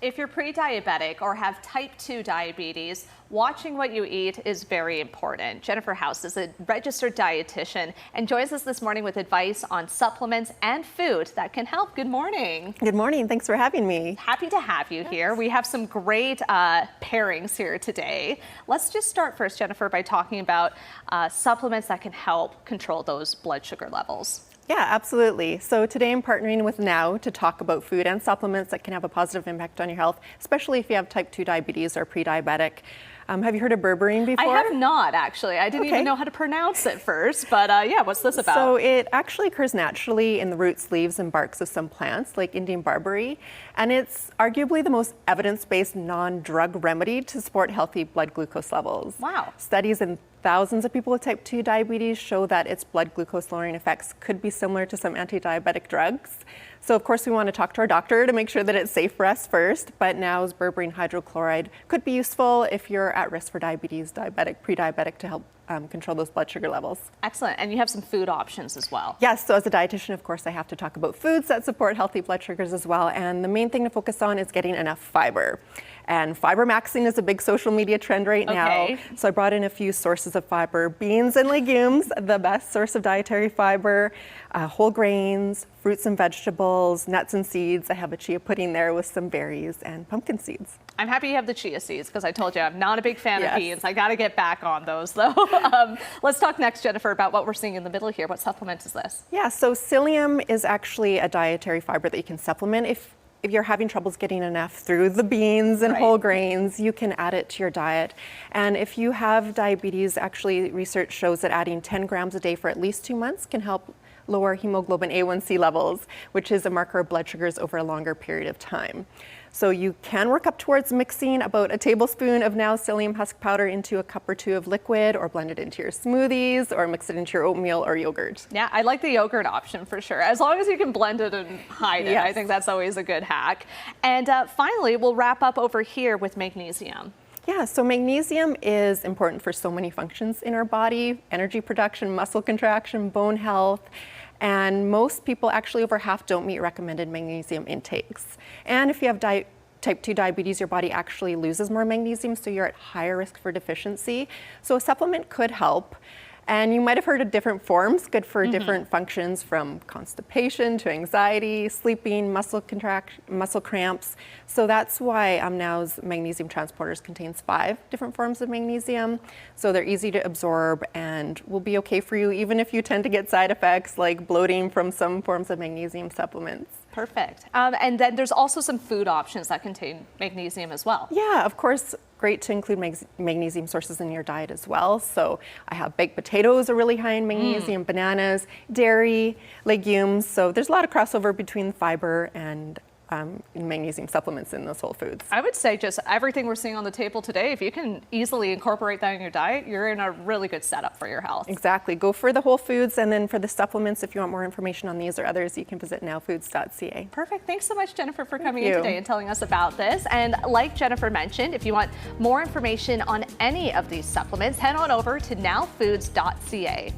If you're pre-diabetic or have type 2 diabetes, watching what you eat is very important. Jennifer House is a registered dietitian and joins us this morning with advice on supplements and food that can help. Good morning. Good morning. Thanks for having me. Happy to have you here. We have some great pairings here today. Let's just start first, Jennifer, by talking about supplements that can help control those blood sugar levels. Yeah, absolutely. So today I'm partnering with Now to talk about food and supplements that can have a positive impact on your health, especially if you have type 2 diabetes or pre-diabetic. Have you heard of berberine before? I have not, actually. I didn't even know how to pronounce it first, but yeah, what's this about? So it actually occurs naturally in the roots, leaves, and barks of some plants, like Indian barberry, and it's arguably the most evidence-based non-drug remedy to support healthy blood glucose levels. Wow. Studies in thousands of people with type 2 diabetes show that its blood glucose lowering effects could be similar to some anti-diabetic drugs. So of course we want to talk to our doctor to make sure that it's safe for us first, but Now's berberine hydrochloride could be useful if you're at risk for diabetes, diabetic, pre-diabetic, to help control those blood sugar levels. Excellent. And you have some food options as well. Yes, so as a dietitian, of course, I have to talk about foods that support healthy blood sugars as well. And the main thing to focus on is getting enough fiber. And fiber maxing is a big social media trend right now. So I brought in a few sources of fiber: beans and legumes, the best source of dietary fiber, whole grains, fruits and vegetables, nuts and seeds. I have a chia pudding there with some berries and pumpkin seeds. I'm happy you have the chia seeds because I told you I'm not a big fan of beans. I got to get back on those though. Let's talk next, Jennifer, about what we're seeing in the middle here. What supplement is this? Yeah, so psyllium is actually a dietary fiber that you can supplement. If you're having troubles getting enough through the beans and whole grains, you can add it to your diet. And if you have diabetes, actually research shows that adding 10 grams a day for at least 2 months can help lower hemoglobin A1C levels, which is a marker of blood sugars over a longer period of time. So you can work up towards mixing about a tablespoon of Now psyllium husk powder into a cup or two of liquid, or blend it into your smoothies, or mix it into your oatmeal or yogurt. Yeah, I like the yogurt option for sure. As long as you can blend it and hide it, I think that's always a good hack. And finally, we'll wrap up over here with magnesium. Yeah, so magnesium is important for so many functions in our body: energy production, muscle contraction, bone health. And most people, actually over half, don't meet recommended magnesium intakes. And if you have type 2 diabetes, your body actually loses more magnesium, so you're at higher risk for deficiency. So a supplement could help. And you might have heard of different forms, good for different functions, from constipation to anxiety, sleeping, muscle contraction, muscle cramps. So that's why Now's magnesium transporters contains 5 different forms of magnesium. So they're easy to absorb and will be okay for you, even if you tend to get side effects like bloating from some forms of magnesium supplements. Perfect. And then there's also some food options that contain magnesium as well. Yeah, of course. Great to include magnesium sources in your diet as well. So I have baked potatoes are really high in magnesium, bananas, dairy, legumes. So there's a lot of crossover between fiber and magnesium supplements in those whole foods. I would say just everything we're seeing on the table today, if you can easily incorporate that in your diet, you're in a really good setup for your health. Exactly. Go for the whole foods, and then for the supplements, if you want more information on these or others, you can visit nowfoods.ca. Perfect. Thanks so much, Jennifer, for coming in today and telling us about this. And like Jennifer mentioned, if you want more information on any of these supplements, head on over to nowfoods.ca.